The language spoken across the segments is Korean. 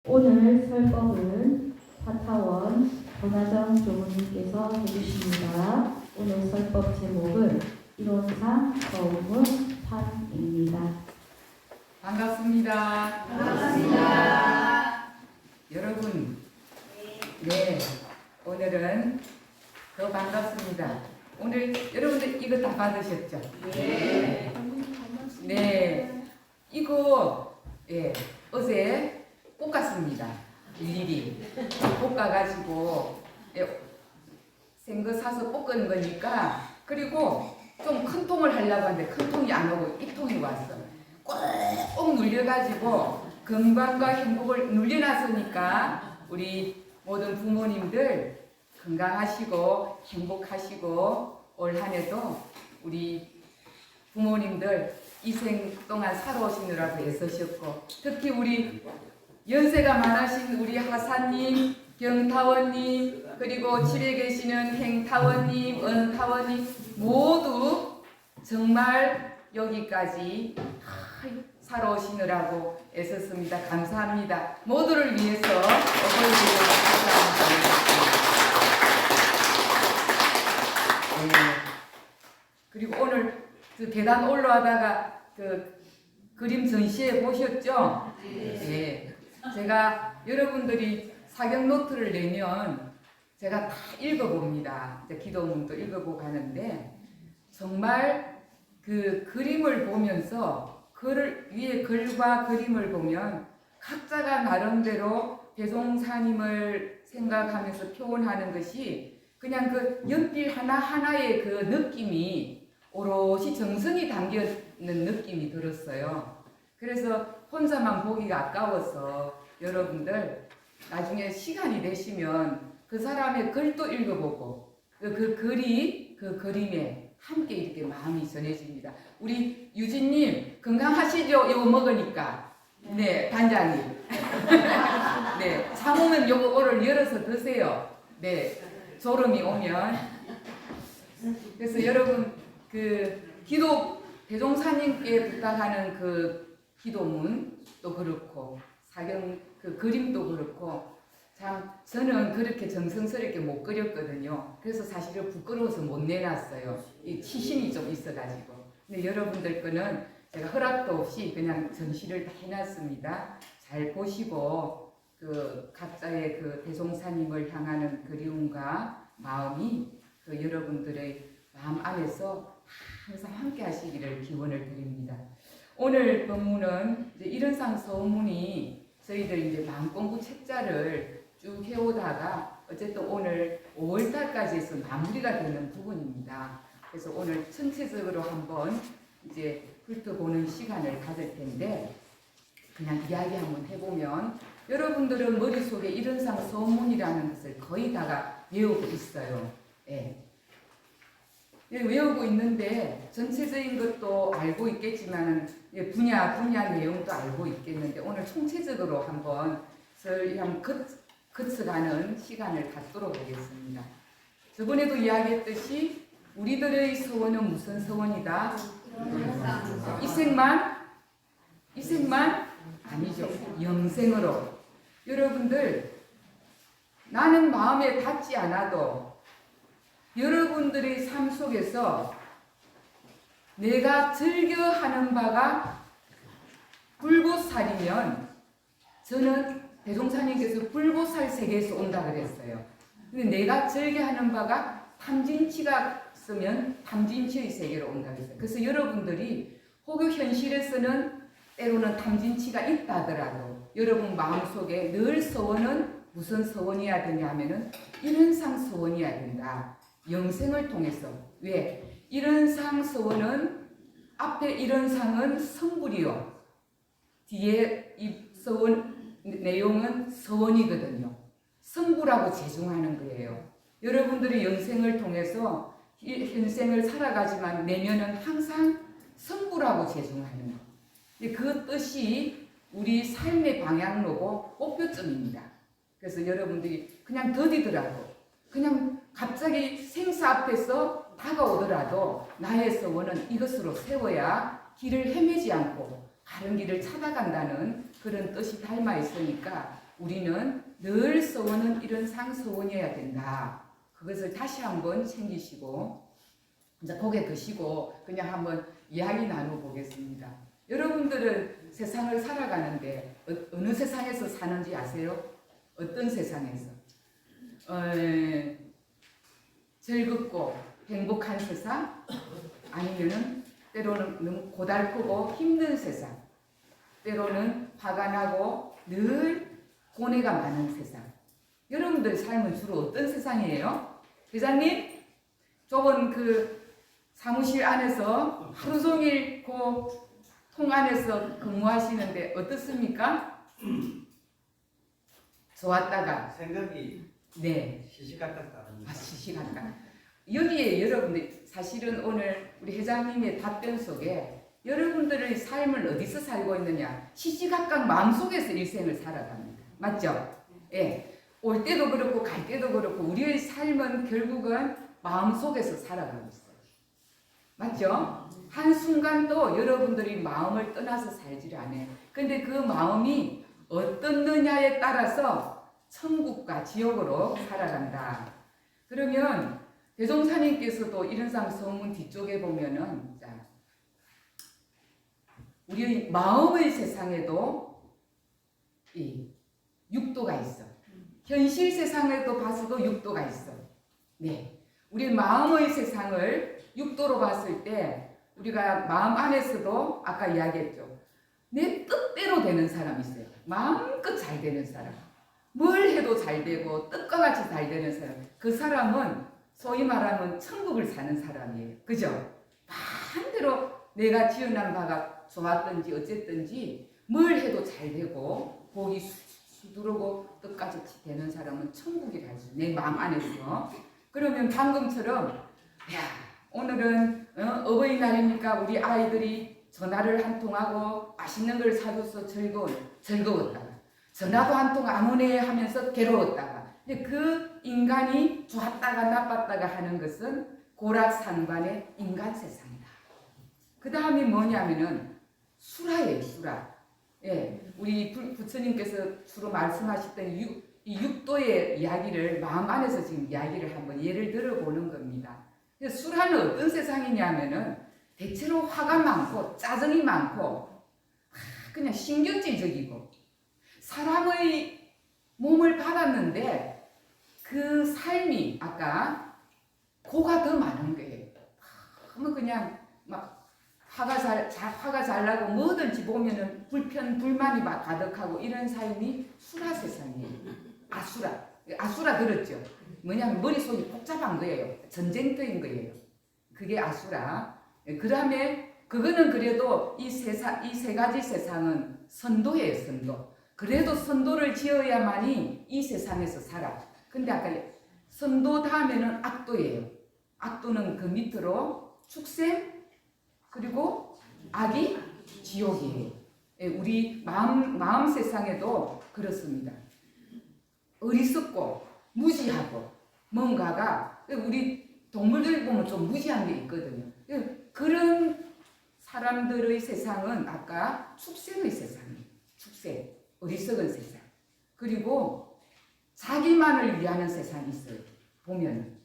오늘 설법은 사타원 권하정 조무님께서 해주십니다. 오늘 설법 제목은 이론상 거우문 판입니다. 반갑습니다. 반갑습니다. 여러분, 네, 오늘은 더 반갑습니다. 오늘 여러분들 이거 다 받으셨죠? 네. 네, 이거 어제 볶았습니다. 일일이 볶아가지고 생거 사서 볶은 거니까. 그리고 좀 큰 통을 하려고 하는데 큰 통이 안 오고 이 통이 왔어. 꼭 눌려가지고 건강과 행복을 눌려놨으니까 우리 모든 부모님들 건강하시고 행복하시고 올 한 해도 우리 부모님들 이 생 동안 살아오시느라고 애쓰셨고, 특히 우리 연세가 많으신 우리 하사님, 경타원님, 그리고 집에 계시는 행타원님, 은타원님 모두 정말 여기까지 살아오시느라고 애썼습니다. 감사합니다. 모두를 위해서 어버이들에게 감사합니다. 그리고 오늘 그 계단 올라가다가 그 그림 전시회 보셨죠? 네. 제가 여러분들이 사경 노트를 내면 제가 다 읽어봅니다. 기도문도 읽어보고 가는데 정말 그 그림을 보면서 위에 글과 그림을 보면 각자가 나름대로 대종사님을 생각하면서 표현하는 것이 그냥 그 연필 하나하나의 그 느낌이 오롯이 정성이 담겨있는 느낌이 들었어요. 그래서 혼자만 보기가 아까워서 여러분들 나중에 시간이 되시면 그 사람의 글도 읽어보고 그 글이 그 그림에 함께 이렇게 마음이 전해집니다. 우리 유진님 건강하시죠? 이거 먹으니까. 네, 단장님. 네, 사모는 요거 오늘 열어서 드세요. 네, 졸음이 오면. 그래서 여러분 그 기도 대종사님께 부탁하는 그 기도문도 그렇고 사경 그 그림도 그렇고 참 저는 그렇게 정성스럽게 못 그렸거든요. 그래서 사실은 부끄러워서 못 내놨어요. 이 치신이 좀 있어가지고. 근데 여러분들 거는 제가 허락도 없이 그냥 전시를 다 해놨습니다. 잘 보시고 그 각자의 그 대종사님을 향하는 그리움과 마음이 그 여러분들의 마음 안에서 항상 함께 하시기를 기원을 드립니다. 오늘 본문은 이제 이런상 서문이 저희들 이제 마음공부 책자를 쭉 해오다가 어쨌든 오늘 5월달까지 해서 마무리가 되는 부분입니다. 그래서 오늘 전체적으로 한번 이제 훑어보는 시간을 가질 텐데 그냥 이야기 한번 해보면 여러분들은 머릿속에 이런상 서문이라는 것을 거의 다가 외우고 있어요. 예. 외우고 있는데 전체적인 것도 알고 있겠지만 분야 내용도 알고 있겠는데 오늘 총체적으로 한번 거쳐가는 시간을 갖도록 하겠습니다. 저번에도 이야기했듯이 우리들의 소원은 무슨 소원이다? 이 생만 아니죠. 영생으로. 여러분들 나는 마음에 닿지 않아도 여러분들의 삶 속에서 내가 즐겨하는 바가 불보살이면 저는 대종사님께서 불보살 세계에서 온다 그랬어요. 근데 내가 즐겨하는 바가 탐진치가 쓰면 탐진치의 세계로 온다 그랬어요. 그래서 여러분들이 혹여 현실에서는 때로는 탐진치가 있다 하더라도 여러분 마음속에 늘 소원은 무슨 소원이어야 되냐 하면은 이런상 소원이어야 된다. 영생을 통해서. 왜? 이런상 소원은 앞에 이런상은 성불이요. 뒤에 이 소원 내용은 서원이거든요. 성불하고 재중하는 거예요. 여러분들이 영생을 통해서 현생을 살아가지만 내면은 항상 성불하고 재중하는 거. 그 뜻이 우리 삶의 방향로고 목표점입니다. 그래서 여러분들이 그냥 더디더라도 그냥 갑자기 생사 앞에서 다가오더라도 나의 소원은 이것으로 세워야 길을 헤매지 않고 다른 길을 찾아간다는 그런 뜻이 닮아 있으니까 우리는 늘 서원은 이런 상서원이어야 된다. 그것을 다시 한번 챙기시고 이제 고개 드시고 그냥 한번 이야기 나눠보겠습니다. 여러분들은 세상을 살아가는데 어느 세상에서 사는지 아세요? 어떤 세상에서? 즐겁고 행복한 세상? 아니면은 때로는 너무 고달프고 힘든 세상? 때로는 화가 나고 늘 고뇌가 많은 세상? 여러분들 삶은 주로 어떤 세상이에요? 회장님, 저번 그 사무실 안에서 하루 종일 그 통 안에서 근무하시는데 어떻습니까? 좋았다가 생각이 네. 시시각각 다릅니다. 시시각각. 여기에 여러분들 사실은 오늘 우리 회장님의 답변 속에 여러분들의 삶을 어디서 살고 있느냐 시시각각 마음속에서 일생을 살아갑니다. 맞죠? 예. 올 때도 그렇고 갈 때도 그렇고 우리의 삶은 결국은 마음속에서 살아가고 있어요. 맞죠? 한순간도 여러분들이 마음을 떠나서 살지를 않아요. 근데 그 마음이 어떻느냐에 따라서 천국과 지옥으로 살아간다. 그러면 대종사님께서도 이른상 서문 뒤쪽에 보면은 자, 우리 마음의 세상에도 이 육도가 있어. 현실 세상에도 봐서도 육도가 있어. 네, 우리 마음의 세상을 육도로 봤을 때 우리가 마음 안에서도 아까 이야기했죠. 내 뜻대로 되는 사람이 있어요. 마음껏 잘 되는 사람. 뭘 해도 잘 되고 뜻과 같이 잘 되는 사람. 그 사람은 소위 말하면 천국을 사는 사람이에요. 그죠? 반대로 내가 지어난 바가 좋았든지 어쨌든지 뭘 해도 잘 되고 복이 수두르고 뜻까지 되는 사람은 천국이 갈 수 있어요. 내 마음 안에서. 그러면 방금처럼 야 오늘은 어버이날이니까 우리 아이들이 전화를 한 통하고 맛있는 걸 사줘서 즐거웠다가 전화도 한 통 안 오네 하면서 괴로웠다가 근데 그 인간이 좋았다가 나빴다가 하는 것은 고락상반의 인간 세상이다. 그 다음에 뭐냐면은 수라예요. 수라. 예, 우리 부처님께서 주로 말씀하셨던 이 육도의 이야기를 마음 안에서 지금 이야기를 한번 예를 들어보는 겁니다. 수라는 어떤 세상이냐면은 대체로 화가 많고 짜증이 많고 그냥 신경질적이고 사람의 몸을 받았는데 그 삶이 아까 고가 더 많은 거예요. 너무 그냥 막 화가 잘 나고 뭐든지 보면은 불만이 막 가득하고 이런 삶이 수라 세상이에요. 아수라 들었죠? 뭐냐면 머릿속이 복잡한 거예요. 전쟁터인 거예요. 그게 아수라. 그 다음에 그거는 그래도 이 세 가지 세상은 선도예요. 선도. 그래도 선도를 지어야만이 이 세상에서 살아. 근데 아까 선도 다음에는 악도예요. 악도는 그 밑으로 축생 그리고 악이 지옥이에요. 우리 마음 세상에도 그렇습니다. 어리석고 무지하고 뭔가가 우리 동물들 보면 좀 무지한 게 있거든요. 그런 사람들의 세상은 아까 축생의 세상이에요. 축생, 어리석은 세상. 그리고 자기만을 위하는 세상이 있어요. 보면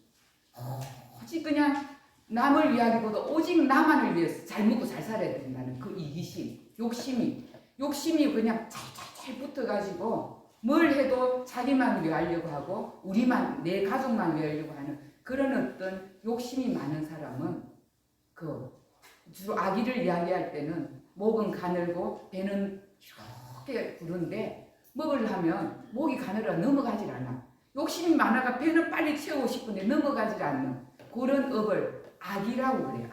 오직 그냥 남을 위하기보다 오직 나만을 위해서 잘 먹고 잘 살아야 된다는 그 이기심, 욕심이 그냥 잘 붙어가지고 뭘 해도 자기만 위하려고 하고 내 가족만 위하려고 하는 그런 어떤 욕심이 많은 사람은 주로 아기를 이야기할 때는 목은 가늘고 배는 이렇게 부른데 먹으려면 목이 가늘어 넘어가질 않아. 욕심이 많아가 배는 빨리 채우고 싶은데 넘어가질 않는 그런 업을 악이라고 그래요.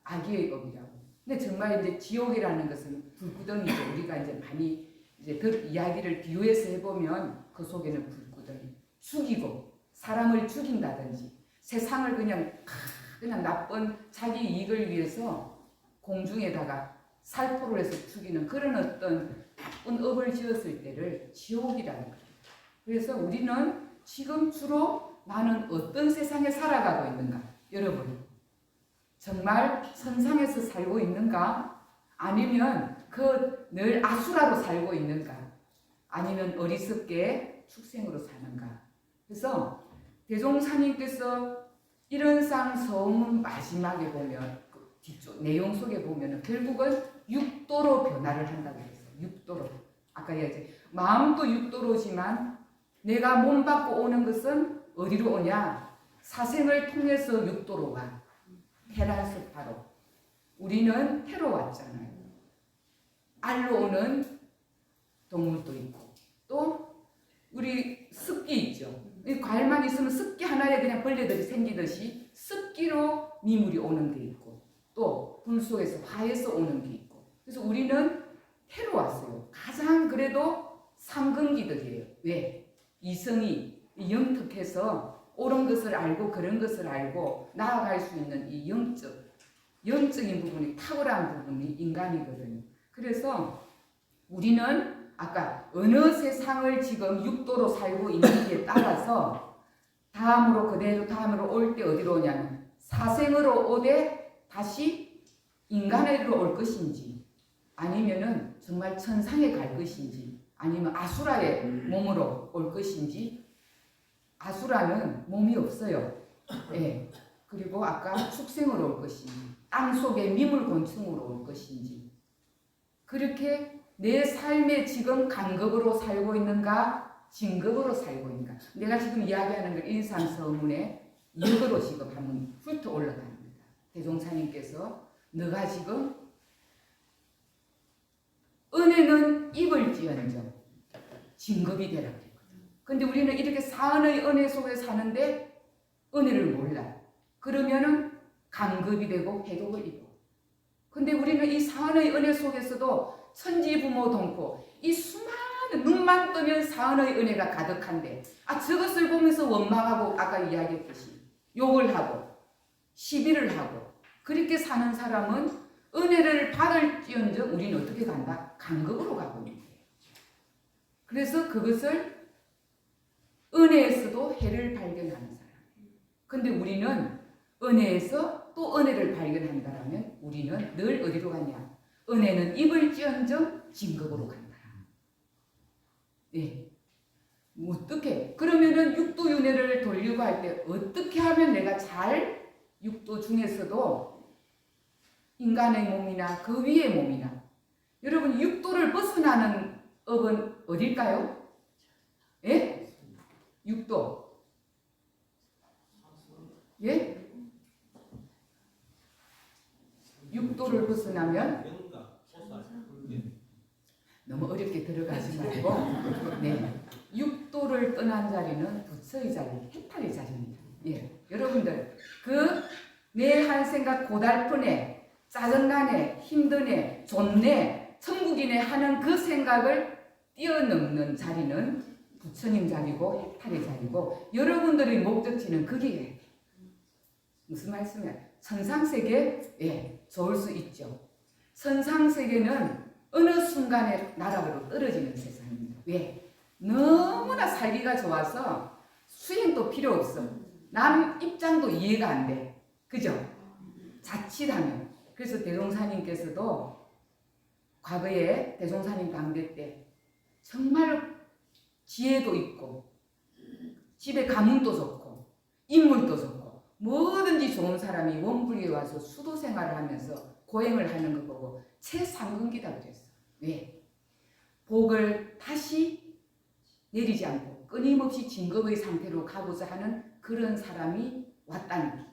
악의의 업이라고. 근데 정말 이제 지옥이라는 것은 불구덩이죠. 우리가 이제 많이 이야기를 비유해서 해보면 그 속에는 불구덩이. 죽이고 사람을 죽인다든지 세상을 그냥 나쁜 자기 이익을 위해서 공중에다가 살포를 해서 죽이는 그런 어떤 나쁜 업을 지었을 때를 지옥이라는 거예요. 그래서 우리는 지금 주로 나는 어떤 세상에 살아가고 있는가? 여러분 정말 선상에서 살고 있는가? 아니면 늘 아수라로 살고 있는가? 아니면 어리석게 축생으로 사는가. 그래서 대종사님께서 이런상 서문 마지막에 보면 그 뒤쪽 내용 속에 보면 결국은 육도로 변화를 한다고 했어요. 육도로. 아까 얘기했지. 마음도 육도로지만 내가 몸 받고 오는 것은 어디로 오냐? 사생을 통해서 육도로 와. 테라스파로. 우리는 태로 왔잖아요. 알로 오는 동물도 있고 또 우리 습기 있죠. 이 과일만 있으면 습기 하나에 그냥 벌레들이 생기듯이 습기로 미물이 오는 게 있고 또 불 속에서 화에서 오는 게 있고 그래서 우리는 태로 왔어요. 가장 그래도 삼근기들이에요. 왜? 이성이 영특해서 옳은 것을 알고 그런 것을 알고 나아갈 수 있는 이 영적인 부분이 탁월한 부분이 인간이거든요. 그래서 우리는 아까 어느 세상을 지금 육도로 살고 있는지에 따라서 다음으로 올 때 어디로 오냐면 사생으로 오되 다시 인간으로 올 것인지 아니면은 정말 천상에 갈 것인지 아니면 아수라의 몸으로 올 것인지 아수라는 몸이 없어요. 예. 그리고 아까 축생으로 올 것인지 땅 속에 미물곤충으로 올 것인지 그렇게 내 삶에 지금 간급으로 살고 있는가 진급으로 살고 있는가 내가 지금 이야기하는 걸 인상서문에 역으로 지금 한번 훑어 올라갑니다. 대종사님께서 너가 지금 은혜는 입을지언정 진급이 되라 그랬거든. 근데 우리는 이렇게 사은의 은혜 속에 사는데 은혜를 몰라. 그러면은 간급이 되고 해독을 입어. 근데 우리는 이 사은의 은혜 속에서도 천지부모동포 이 수많은 눈만 뜨면 사은의 은혜가 가득한데 저것을 보면서 원망하고 아까 이야기했듯이 욕을 하고 시비를 하고 그렇게 사는 사람은 은혜를 받을지언정 우리는 어떻게 간다? 간급으로 가고 있는 거예요. 그래서 그것을 은혜에서도 해를 발견하는 사람. 근데 우리는 은혜에서 또 은혜를 발견한다면 우리는 늘 어디로 가냐? 은혜는 입을지언정 진급으로 간다. 네. 어떻게? 그러면은 육도윤회를 돌리고 할 때 어떻게 하면 내가 잘 육도 중에서도 인간의 몸이나 그 위의 몸이나 여러분 육도를 벗어나는 업은 어딜까요? 예? 육도. 예? 육도를 벗어나면 너무 어렵게 들어가지 말고 네. 육도를 떠난 자리는 부처의 자리, 해탈의 자리입니다. 예. 여러분들 내 한 생각 고달프네 짜증나네 힘드네 좋네 천국이네 하는 그 생각을 뛰어넘는 자리는 부처님 자리고 해탈의 자리고 여러분들의 목적지는 거기에 무슨 말씀이야? 천상세계 예, 좋을 수 있죠. 천상세계는 어느 순간에 나락으로 떨어지는 세상입니다. 왜? 너무나 살기가 좋아서 수행도 필요 없어. 남 입장도 이해가 안 돼. 그죠? 자칫하면. 그래서 대종사님께서도 과거에 대종사님 당대 때 정말 지혜도 있고 집에 가문도 좋고 인물도 좋고 뭐든지 좋은 사람이 원불교에 와서 수도 생활을 하면서 고행을 하는 거 보고 최상근기다 그랬어. 왜? 복을 다시 내리지 않고 끊임없이 진급의 상태로 가고자 하는 그런 사람이 왔다는 게.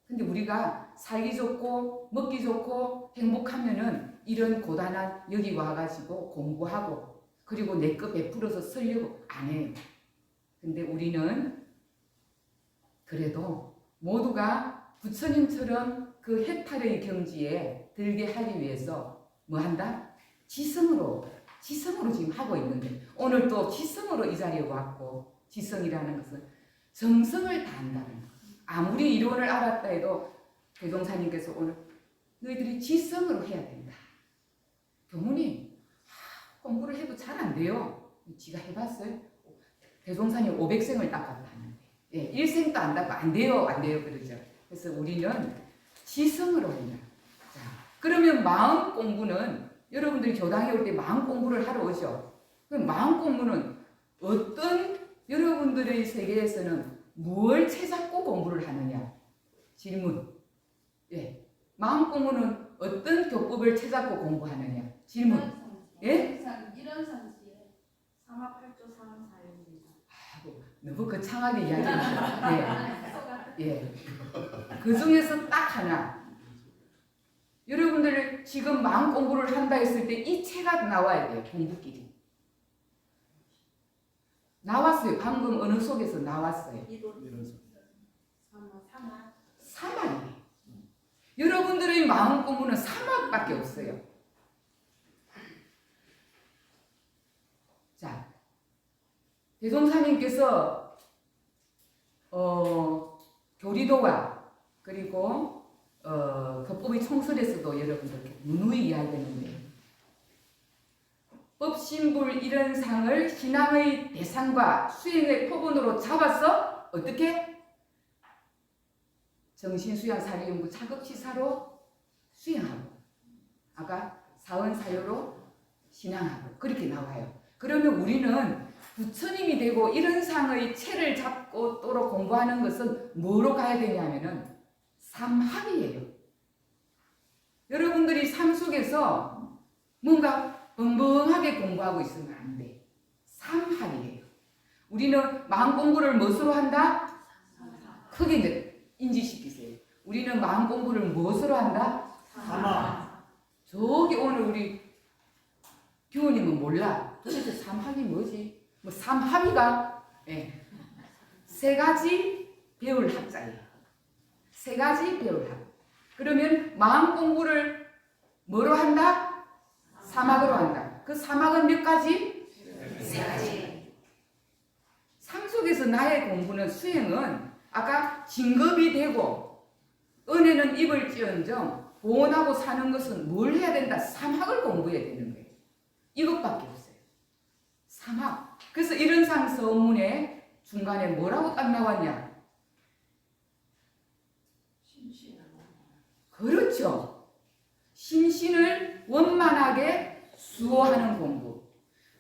근데 우리가 살기 좋고 먹기 좋고 행복하면은 이런 고단한 여기 와가지고 공부하고 그리고 내 거 베풀어서 쓰려고 안 해요. 근데 우리는 그래도 모두가 부처님처럼 그 해탈의 경지에 들게 하기 위해서 뭐 한다? 지성으로 지금 하고 있는데 오늘 또 지성으로 이 자리에 왔고 지성이라는 것은 정성을 다한다는 것. 아무리 이론을 알았다 해도 대종사님께서 오늘 너희들이 지성으로 해야 된다. 교무님 공부를 해도 잘 안 돼요. 지가 해봤어요? 대종사님 500생을 닦았다는데 예, 1생도 안 닦고 안 돼요 그러죠. 그래서 우리는 지성으로 한다. 자, 그러면 마음 공부는 여러분들이 교당에 올 때 마음 공부를 하러 오죠. 그 마음 공부는 어떤 여러분들의 세계에서는 뭘 채잡고 공부를 하느냐? 질문. 예. 마음 공부는 어떤 교법을 채잡고 공부하느냐? 질문. 예? 이런 상지에 삼합팔조 삼사입니다. 너무 거창하게 이야기했어요. 예. 예. 그 중에서 딱 하나. 여러분들 지금 마음 공부를 한다 했을 때 이 책가 나와야 돼요. 공부끼리. 나왔어요. 방금 어느 속에서 나왔어요. 사막이에요. 여러분들의 마음 공부는 사막밖에 없어요. 자, 대종사님께서 교리도와 그리고 교법의 총설에서도 여러분들께 누누이 이야기했는데 법신불 이런 상을 신앙의 대상과 수행의 표본으로 잡아서 어떻게? 정신수양 사리연구 차급치사로 수행하고 아까 사원사요로 신앙하고 그렇게 나와요. 그러면 우리는 부처님이 되고 이런 상의 체를 잡고 또로 공부하는 것은 뭐로 가야 되냐면은 삼합이에요. 여러분들이 삶 속에서 뭔가 벙벙하게 공부하고 있으면 안 돼. 삼합이에요. 우리는 마음 공부를 무엇으로 한다? 크게 인지시키세요. 우리는 마음 공부를 무엇으로 한다? 삼합. 저기 오늘 우리 교우님은 몰라. 도대체 삼합이 뭐지? 뭐 삼합이가 예. 세 가지 배울 합자예요. 세 가지 배울 합. 그러면 마음 공부를 뭐로 한다? 사막으로 한다. 그 사막은 몇 가지? 세 가지. 삶 속에서 나의 공부는 수행은 아까 징겁이 되고 은혜는 입을지언정 보온하고 사는 것은 뭘 해야 된다? 사막을 공부해야 되는 거예요. 이것밖에 없어요. 사막. 그래서 이런 상 서문에 중간에 뭐라고 딱 나왔냐? 그렇죠. 심신을 원만하게 수호하는 공부,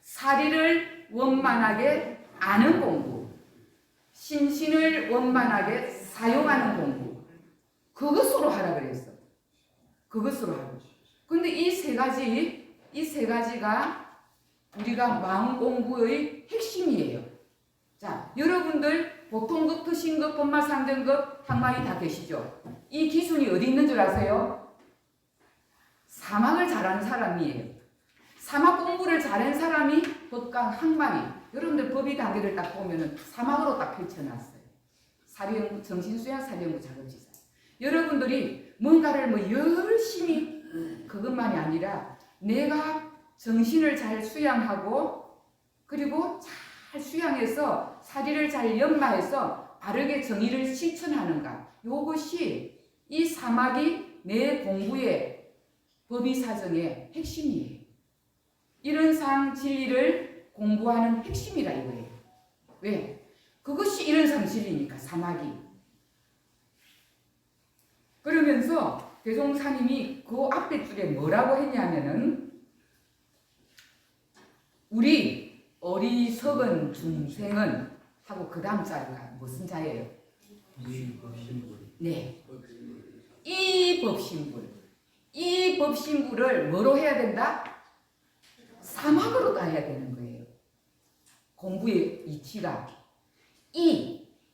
사리를 원만하게 아는 공부, 심신을 원만하게 사용하는 공부. 그것으로 하라 그랬어. 그것으로 하고. 근데 이 세 가지가 우리가 마음 공부의 핵심이에요. 자, 여러분들 보통급, 특신급, 본마, 상등급, 항마이 다 계시죠? 이 기준이 어디 있는 줄 아세요? 사막을 잘하는 사람이에요. 사막 공부를 잘한 사람이 법강 항마이. 여러분들 법의 단계를 딱 보면은 사막으로 딱 펼쳐놨어요. 사리연구, 정신수양 사리연구 작업지사. 여러분들이 뭔가를 뭐 열심히 그것만이 아니라 내가 정신을 잘 수양하고 그리고 잘 수양해서 사리를 잘 연마해서 바르게 정의를 실천하는가. 요것이 이 사막이 내 공부의 법의 사정의 핵심이에요. 이런 상 진리를 공부하는 핵심이라 이거예요. 왜? 그것이 이런 상 진리니까 사막이. 그러면서 대종사님이 그 앞에 줄에 뭐라고 했냐면은 우리 어리석은 중생은 하고 그 다음 자가 무슨 자예요? 네. 이 법신부를 뭐로 해야 된다? 사막으로 가야 되는 거예요. 공부의 이치가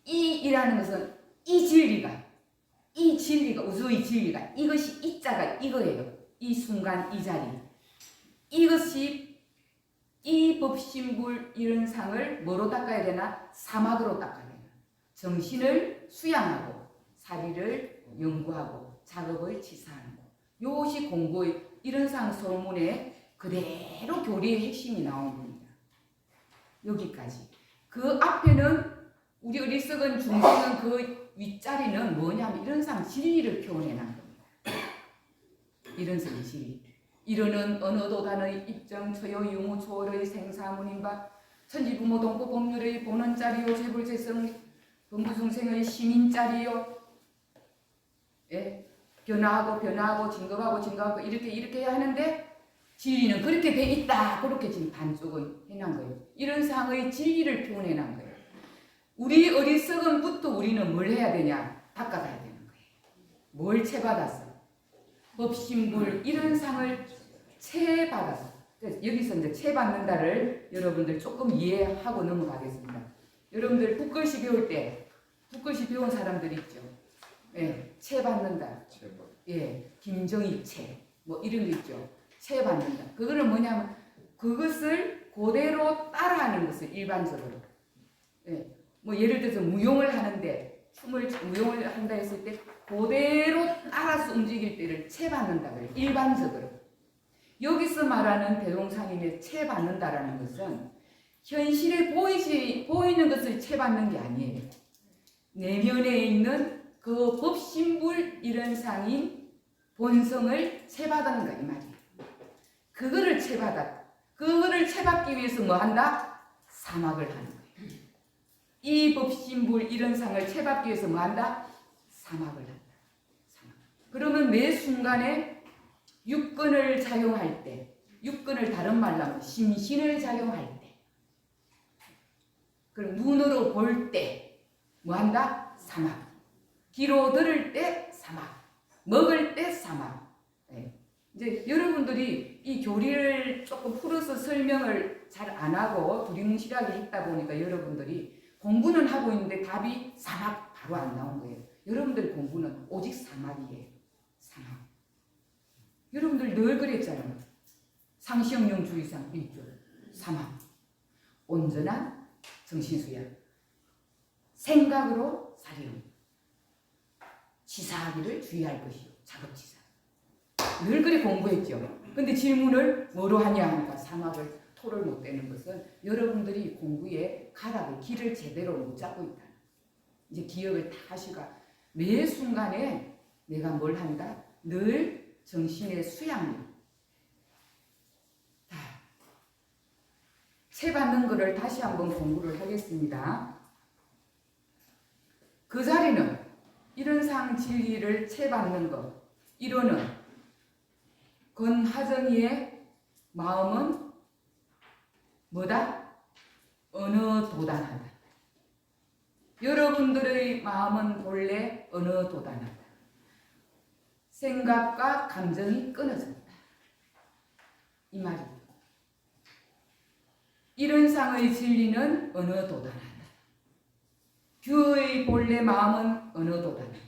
이라는 것은 이 진리가 우주의 진리가 이것이 이자가 이거예요. 이 순간 이 자리 이것이 이 법신불 이런 상을 뭐로 닦아야 되나? 사막으로 닦아야 되나? 정신을 수양하고 사리를 연구하고 작업을 치사하는 것. 이것이 공부의 이런 상 소문에 그대로 교리의 핵심이 나온 겁니다. 여기까지. 그 앞에는 우리 어리석은 중생은 그 윗자리는 뭐냐면 이런 상 진리를 표현해 놓은 겁니다. 이런 상 진리. 이르는 어느 도단의 입정 처여 유무 초월의 생사문인바 천지부모 동포 법률의 본원자리요 재불재성 범부중생의 시민자리요. 예? 변화하고 증거하고 이렇게 해야 하는데 진리는 그렇게 돼 있다. 그렇게 지금 반쪽은 해놓은 거예요. 이런 상의 진리를 표현해 놓은 거예요. 우리 어리석음부터 우리는 뭘 해야 되냐? 바꿔가야 되는 거예요. 뭘 채받았어? 법신불 이런 상을 채받았어. 여기서 이제 채받는다를 여러분들 조금 이해하고 넘어가겠습니다. 여러분들 북글씨 배울 때 북글씨 배운 사람들 있죠. 예, 채받는다. 예, 김정희 채, 뭐 이런 거 있죠. 채받는다. 그거는 뭐냐면 그것을 그대로 따라하는 것을 일반적으로. 예, 뭐 예를 들어서 무용을 하는데 무용을 한다 했을 때 그대로 따라서 움직일 때를 채받는다 그래요. 일반적으로. 여기서 말하는 대종사님의 채받는다라는 것은 현실에 보이는 것을 채받는 게 아니에요. 내면에 있는 그 법신불 이런 상인 본성을 채받는가 이 말이에요. 그거를 채받아. 그거를 채받기 위해서 뭐 한다? 사막을 하는 거예요. 이 법신불 이런 상을 채받기 위해서 뭐 한다? 사막을 한다. 사막. 그러면 매 순간에 육근을 작용할 때, 육근을 다른 말로 하면 심신을 작용할 때, 그럼 눈으로 볼 때 뭐 한다? 사막. 귀로 들을 때 사막. 먹을 때 사막. 네. 이제 여러분들이 이 교리를 조금 풀어서 설명을 잘 안 하고 두리뭉실하게 했다 보니까 여러분들이 공부는 하고 있는데 답이 사막 바로 안 나온 거예요. 여러분들 공부는 오직 사막이에요. 사막. 여러분들 늘 그랬잖아요. 상시형용 주의상 1조 사막. 온전한 정신수양. 생각으로 살이움. 치사하기를 주의할 것이요. 작업치사. 늘 그리 공부했죠. 근데 질문을 뭐로 하냐 하니까 사막을 토를 못 떼는 것은 여러분들이 공부에 가닥을 길을 제대로 못 잡고 있다. 이제 기억을 다 하시가 매 순간에 내가 뭘 한다? 늘 정신의 수양력. 채받는 것을 다시 한번 공부를 하겠습니다. 그 자리는 이런 상 진리를 채받는 것. 이론은 권하정이의 마음은 뭐다? 어느 도단하다. 여러분들의 마음은 본래 어느 도단하다. 생각과 감정이 끊어졌다. 이 말이에요. 이런 상의 진리는 어느 도단하다. 규의 본래 마음은 어느 도단하다.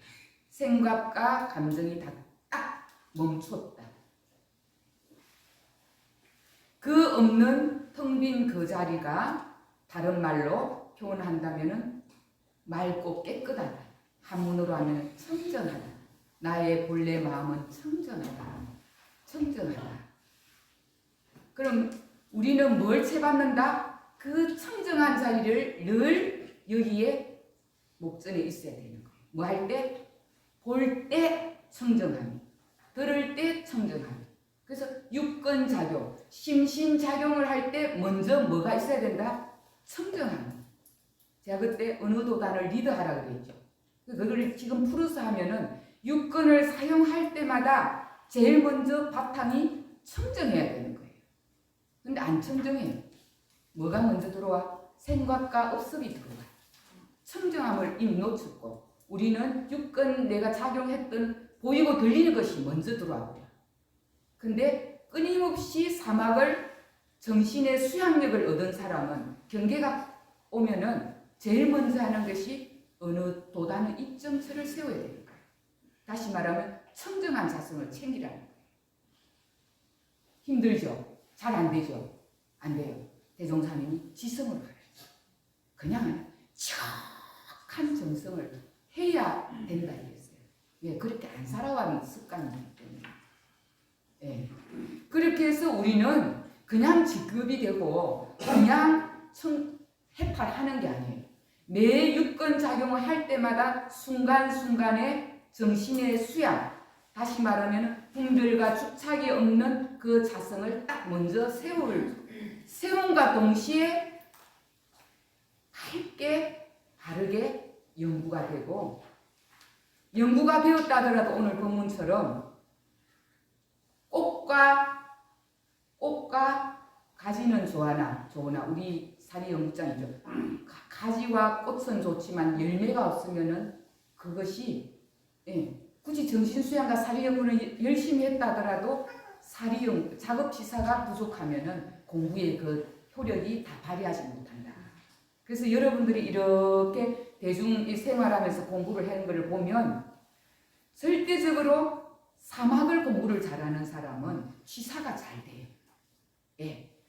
생각과 감정이 다 딱 멈췄다. 그 없는 텅 빈 그 자리가 다른 말로 표현한다면 맑고 깨끗하다. 한문으로 하면 청정하다. 나의 본래 마음은 청정하다. 청정하다. 그럼 우리는 뭘 채받는다? 그 청정한 자리를 늘 여기에 목전에 있어야 되는 거예요. 뭐 할 때? 볼 때 청정함이. 들을 때 청정함이. 그래서 육근작용, 심신작용을 할 때 먼저 뭐가 있어야 된다? 청정함. 제가 그때 어느 도단을 리드하라 그랬죠. 그걸 지금 풀어서 하면은 육근을 사용할 때마다 제일 먼저 바탕이 청정해야 되는 거예요. 근데 안 청정해요. 뭐가 먼저 들어와? 생각과 업습이 들어와. 청정함을 이미 놓쳤고 우리는 육근 내가 작용했던 보이고 들리는 것이 먼저 들어와요. 근데 끊임없이 사막을 정신의 수양력을 얻은 사람은 경계가 오면은 제일 먼저 하는 것이 어느 도단의 입정처를 세워야 되는 거예요. 다시 말하면 청정한 자성을 챙기라는 거예요. 힘들죠? 잘 안 되죠? 안 돼요. 대종사님이 지성으로 가르쳐. 그냥 척한 정성을 해야 된다 이랬어요. 왜? 그렇게 안 살아왔는 습관이기 때문에. 예. 그렇게 해서 우리는 그냥 직급이 되고 그냥 해탈하는 게 아니에요. 매 육근 작용을 할 때마다 순간순간에 정신의 수양, 다시 말하면 분별과 주착이 없는 그 자성을 딱 먼저 세움과 동시에 밝게 바르게 연구가 되고, 연구가 되었다 하더라도 오늘 본문처럼 꽃과 꽃과 가지는 좋으나 우리 사리 연구장이죠. 가지와 꽃은 좋지만 열매가 없으면은 그것이 굳이 정신수양과 사리 연구를 열심히 했다 하더라도 사리 연구 작업 시사가 부족하면은 공부의 그 효력이 다 발휘하지 못한다. 그래서 여러분들이 이렇게 대중 생활하면서 공부를 하는 것을 보면 절대적으로 사막을 공부를 잘하는 사람은 취사가 잘 돼요.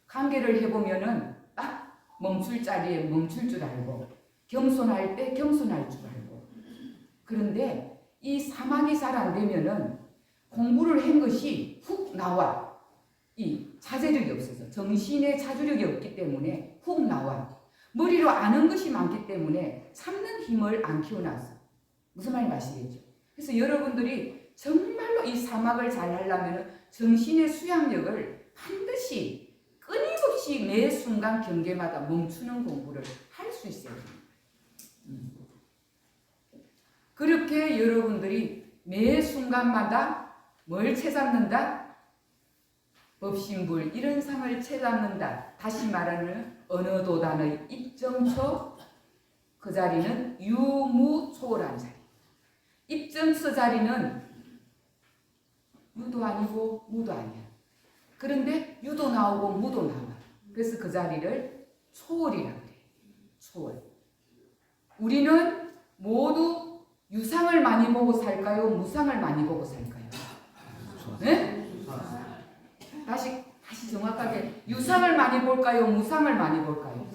관계를 해보면은 딱 멈출 자리에 멈출 줄 알고 겸손할 때 겸손할 줄 알고. 그런데 이 사막이 잘 안 되면은 공부를 한 것이 훅 나와. 이 자제력이 없어서 정신의 자주력이 없기 때문에 훅 나와. 머리로 아는 것이 많기 때문에 참는 힘을 안 키워놨어. 무슨 말인지 아시겠죠? 그래서 여러분들이 정말로 이 사막을 잘 하려면 정신의 수양력을 반드시 끊임없이 매 순간 경계마다 멈추는 공부를 할 수 있어야 됩니다. 그렇게 여러분들이 매 순간마다 뭘 채잡는다? 법신불 이런 상을 채잡는다. 다시 말하면 어느 도단의 입정처 그 자리는 유무초란 자리. 입정처 자리는 유도 아니고 무도 아니야. 그런데 유도 나오고 무도 나와. 그래서 그 자리를 초월이라고 그래. 초월. 우리는 모두 유상을 많이 보고 살까요? 무상을 많이 보고 살까요? 네? 다시 정확하게 유상을 많이 볼까요? 무상을 많이 볼까요?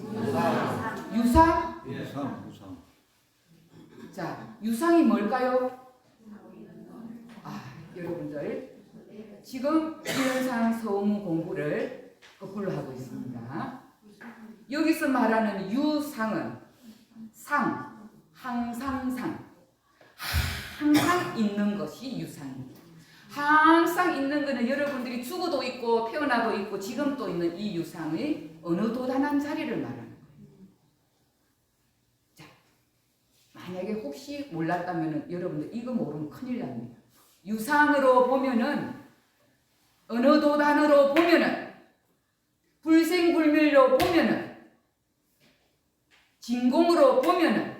유상? 무상. 자, 유상이 뭘까요? 여러분들 지금 유연상 서무 공부를 거꾸로 하고 있습니다. 여기서 말하는 유상은 항상 있는 것이 유상입니다. 항상 있는 것은 여러분들이 죽어도 있고 태어나도 있고 지금도 있는 이 유상의 어느 도단한 자리를 말하는 거예요. 자, 만약에 혹시 몰랐다면 여러분들 이거 모르면 큰일 납니다. 유상으로 보면은 어느 도단으로 보면은 불생불멸로 보면은 진공으로 보면은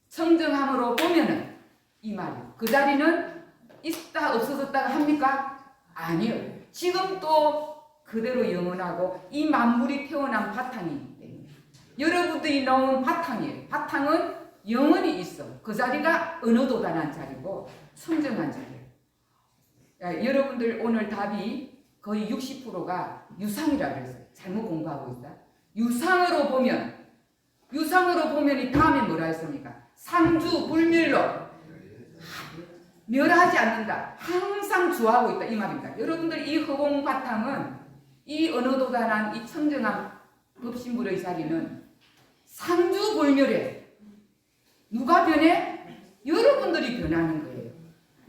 청정함으로 보면은 이 말이에요. 그 자리는 있다 없어졌다가 합니까? 아니요. 지금 또 그대로 영원하고 이 만물이 태어난 바탕이기 때문에 여러분들이 넣은 바탕이에요. 바탕은 영원히 있어. 그 자리가 어느 도단한 자리고 청정한 자리예요. 여러분들 오늘 답이 거의 60%가 유상이라고 그랬어요. 잘못 공부하고 있다. 유상으로 보면 이 다음에 뭐라 했습니까? 상주 불멸로 멸하지 않는다. 항상 주하고 있다. 이 말입니다. 여러분들 이 허공 바탕은 이 어느 도단한 이 청정한 법신불의 자리는 상주 불멸에 누가 변해? 여러분들이 변하는 거예요.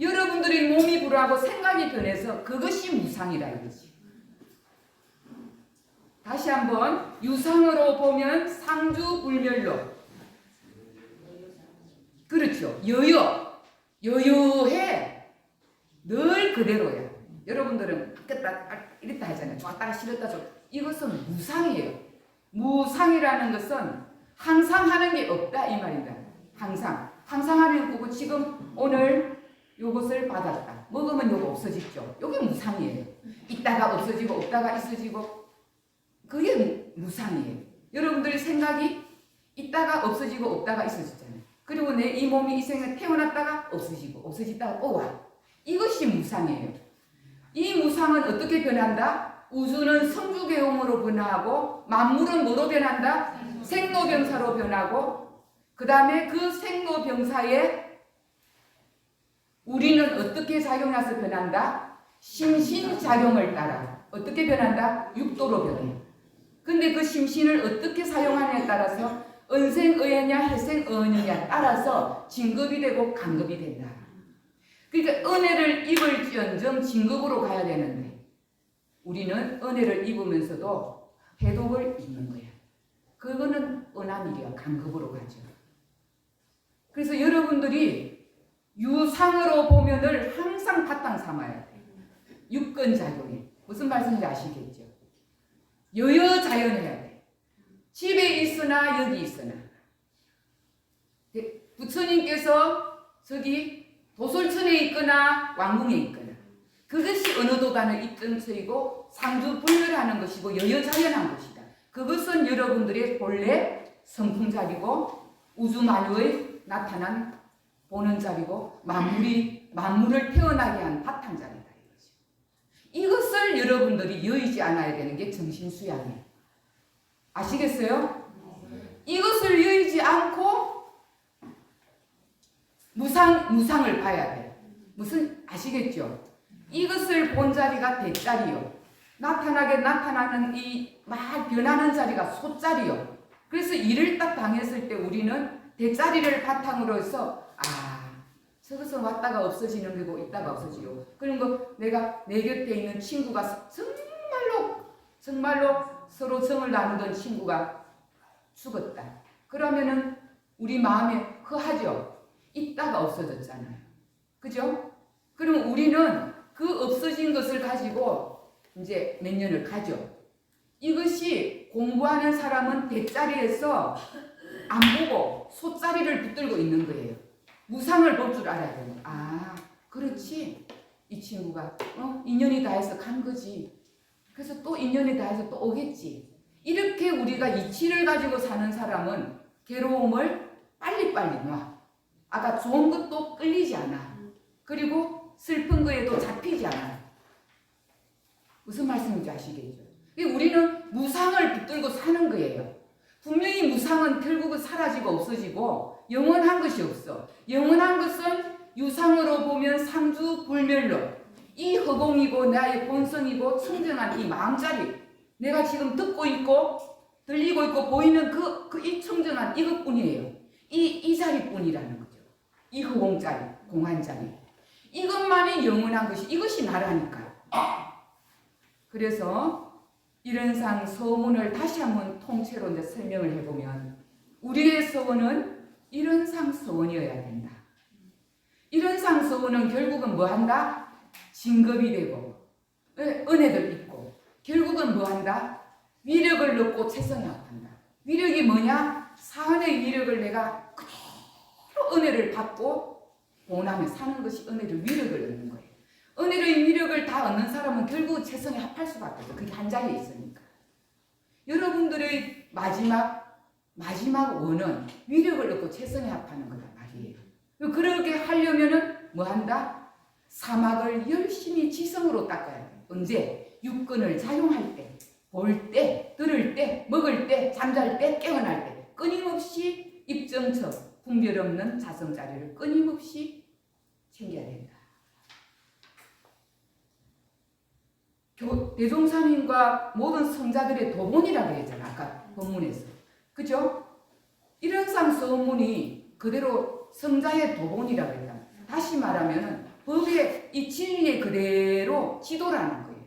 여러분들이 몸이 불하고 생각이 변해서 그것이 무상이라 이거지. 다시 한번 유상으로 보면 상주 불멸로 그렇죠. 여유해. 늘 그대로야. 여러분들은 이랬다 하잖아요. 좋았다가 싫었다 좋았다. 이것은 무상이에요. 무상이라는 것은 항상 하는 게 없다 이 말이다. 항상 하는 거고 지금 오늘 요것을 받았다. 먹으면 요거 없어지죠. 요게 무상이에요. 있다가 없어지고 없다가 있어지고 그게 무상이에요. 여러분들의 생각이 있다가 없어지고 없다가 있어지잖아요. 그리고 내 이 몸이 이 생에 태어났다가 없어지고 없어지다가 또 와. 이것이 무상이에요. 이 무상은 어떻게 변한다? 우주는 성주계용으로 변하고 만물은 뭐로 변한다? 생로병사로 변하고 그 다음에 그 생로병사에 우리는 어떻게 작용해서 변한다? 심신작용을 따라 어떻게 변한다? 육도로 변해. 근데 그 심신을 어떻게 사용하느냐에 따라서 은생의냐 해생의냐에 따라서 진급이 되고 간급이 된다. 그러니까 은혜를 입을지언정 진급으로 가야 되는데 우리는 은혜를 입으면서도 해독을 입는 거야. 그거는 은함이야. 간급으로 가죠. 그래서 여러분들이 유상으로 보면을 항상 바탕 삼아야 돼. 육근작용에. 무슨 말씀인지 아시겠죠? 여여자연해야 돼. 집에 있으나 여기 있으나. 부처님께서 저기 도솔천에 있거나 왕궁에 있거나 그것이 어느 도단의 입점처이고 상주불멸하는 것이고 여여자연한 것이다. 그것은 여러분들의 본래 성품자리고 우주만유의 나타난 보는 자리고 만물을 태어나게 한 바탕자리다. 이것을 여러분들이 여의지 않아야 되는 게 정신수양이에요. 아시겠어요? 이것을 여의지 않고 무상을 봐야 돼. 무슨 아시겠죠? 이것을 본 자리가 대자리요. 나타나는 이 막 변하는 자리가 소자리요. 그래서 일을 딱 당했을 때 우리는 대자리를 바탕으로 해서 저것은 왔다가 없어지는 거고 있다가 없어지고 그런 거 내가 내 곁에 있는 친구가 정말로 서로 정을 나누던 친구가 죽었다. 그러면은 우리 마음에 허하죠. 있다가 없어졌잖아요. 그죠? 그럼 우리는 그 없어진 것을 가지고 이제 몇 년을 가죠. 이것이 공부하는 사람은 대자리에서 안 보고 소자리를 붙들고 있는 거예요. 무상을 볼 줄 알아야 돼요. 그렇지. 이 친구가 인연이 다해서 간 거지. 그래서 또 인연이 다해서 또 오겠지. 이렇게 우리가 이치를 가지고 사는 사람은 괴로움을 빨리빨리 놔. 아까 좋은 것도 끌리지 않아. 그리고 슬픈 거에도 잡히지 않아. 무슨 말씀인지 아시겠죠? 우리는 무상을 붙들고 사는 거예요. 분명히 무상은 결국은 사라지고 없어지고 영원한 것이 없어. 영원한 것은 유상으로 보면 상주불멸로 이 허공이고 나의 본성이고 청정한 이 마음자리 내가 지금 듣고 있고 들리고 있고 보이는 이 청정한 이것뿐이에요. 이 자리뿐이라는 거죠. 이 허공자리, 공한자리. 이것만이 영원한 것이 이것이 나라니까. 그래서 이런상 서문을 다시 한번 통째로 이제 설명을 해보면 우리의 서원은 이런상 서원이어야 된다. 이런상 서원은 결국은 뭐한다? 징겁이 되고 은혜를 입고 결국은 뭐한다? 위력을 넣고 최선화한다. 위력이 뭐냐? 사은의 위력을 내가 그대로 은혜를 받고 원하며 사는 것이 은혜를 위력을 얻는 거예요. 은혜의 위력을 다 얻는 사람은 결국 최선에 합할 수밖에 없어요. 그게 한 자리에 있으니까. 여러분들의 마지막 원은 위력을 얻고 최선에 합하는 거란 말이에요. 그렇게 하려면은 뭐 한다? 사막을 열심히 지성으로 닦아야 돼. 언제? 육근을 사용할 때, 볼 때, 들을 때, 먹을 때, 잠잘 때, 깨어날 때 끊임없이 입정처, 분별 없는 자성자리를 끊임없이 챙겨야 된다. 대종사님과 모든 성자들의 도본이라고 했잖아. 아까 본문에서. 그죠? 이런상 서문이 그대로 성자의 도본이라고 했다. 다시 말하면 법의 이 진리의 그대로 지도라는 거예요.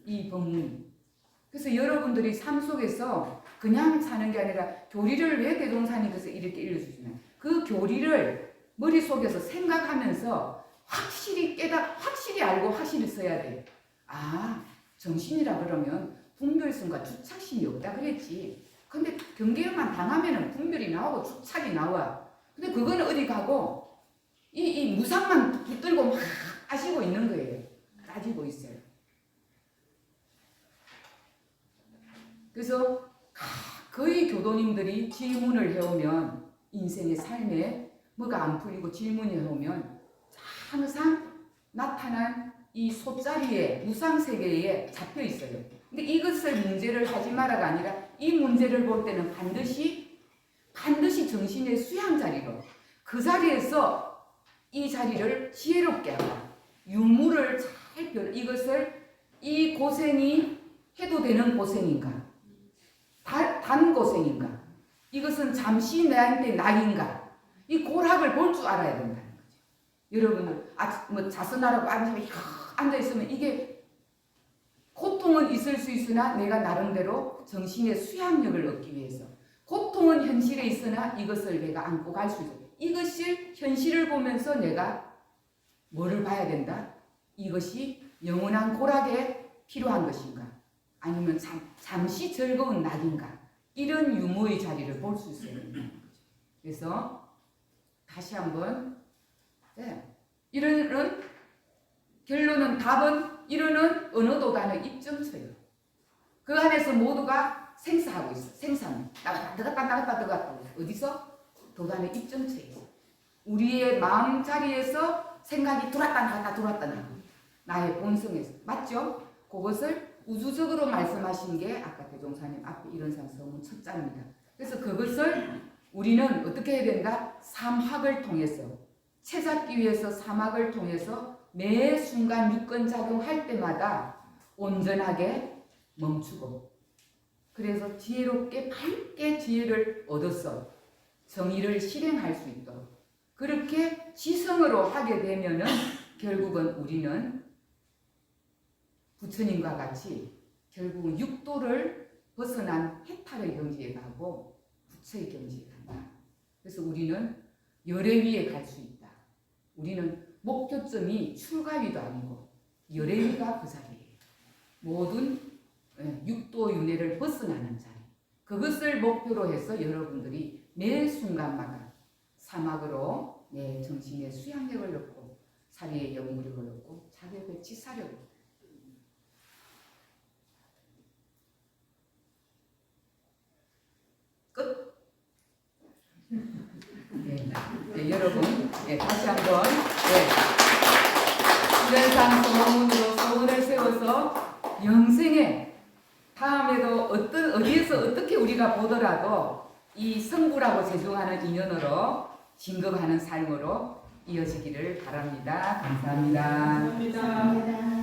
이 법문이. 그래서 여러분들이 삶 속에서 그냥 사는 게 아니라 교리를 왜 대종사님께서 이렇게 일러주시면 그 교리를 머릿속에서 생각하면서 확실히 확실히 알고 확실히 써야 돼요. 정신이라 그러면 분별심과 주착심이 없다 그랬지. 근데 경계만 당하면은 분별이 나오고 주착이 나와. 근데 그거는 어디 가고 이 무상만 붙들고 막 따지고 있는 거예요. 따지고 있어요. 그래서 거의 교도님들이 질문을 해오면 인생의 삶에 뭐가 안 풀리고 질문이 해오면 항상 나타난 이 소자리에 무상세계에 잡혀 있어요. 근데 이것을 문제를 하지 마라가 아니라 이 문제를 볼 때는 반드시 정신의 수양 자리로 그 자리에서 이 자리를 지혜롭게 하라. 유무를 잘 이것을 이 고생이 해도 되는 고생인가? 단 고생인가? 이것은 잠시 내한테 낙인가? 이 고락을 볼 줄 알아야 된다는 거죠. 여러분들 자선하라고 앉아있으면 이게 고통은 있을 수 있으나 내가 나름대로 정신의 수양력을 얻기 위해서 고통은 현실에 있으나 이것을 내가 안고 갈 수 있어. 이것이 현실을 보면서 내가 뭐를 봐야 된다? 이것이 영원한 고락에 필요한 것인가? 아니면 잠시 즐거운 낙인가? 이런 유무의 자리를 볼 수 있어야 된다는 거죠. 그래서 다시 한번 이러는 결론은 답은 이러는 어느 도단의 입점처예요. 그 안에서 모두가 생사하고 있어. 생산. 나갔다 들어갔다. 어디서? 도단의 입점처예요. 우리의 마음 자리에서 생각이 들어왔다 나갔다. 나의 본성에서. 맞죠? 그것을 우주적으로 말씀하신 게 아까 대종사님 앞에 이런상 서문 첫 자입니다. 그래서 그것을 우리는 어떻게 해야 된다? 삼학을 통해서 채잡기 위해서 삼학을 통해서 매 순간 유권작용할 때마다 온전하게 멈추고 그래서 지혜롭게 밝게 지혜를 얻어서 정의를 실행할 수 있도록 그렇게 지성으로 하게 되면은 결국은 우리는 부처님과 같이 결국은 육도를 벗어난 해탈의 경지에 가고 부처의 경지에 간다. 그래서 우리는 열애 위에 갈 수 있다. 우리는 목표점이 출가위도 아니고 열애 위가 그 자리예요. 모든 육도 윤회를 벗어나는 자리. 그것을 목표로 해서 여러분들이 매 순간마다 사막으로 내 정신의 수양력을 얻고 사리의 영구력을 얻고 자격의 치사력을 얻고 끝. 여러분 다시 한번 수련상 소문으로 소원을 세워서 영생에 다음에도 어디에서 어떻게 우리가 보더라도 이 성부라고 제종하는 인연으로 진급하는 삶으로 이어지기를 바랍니다. 감사합니다. 감사합니다.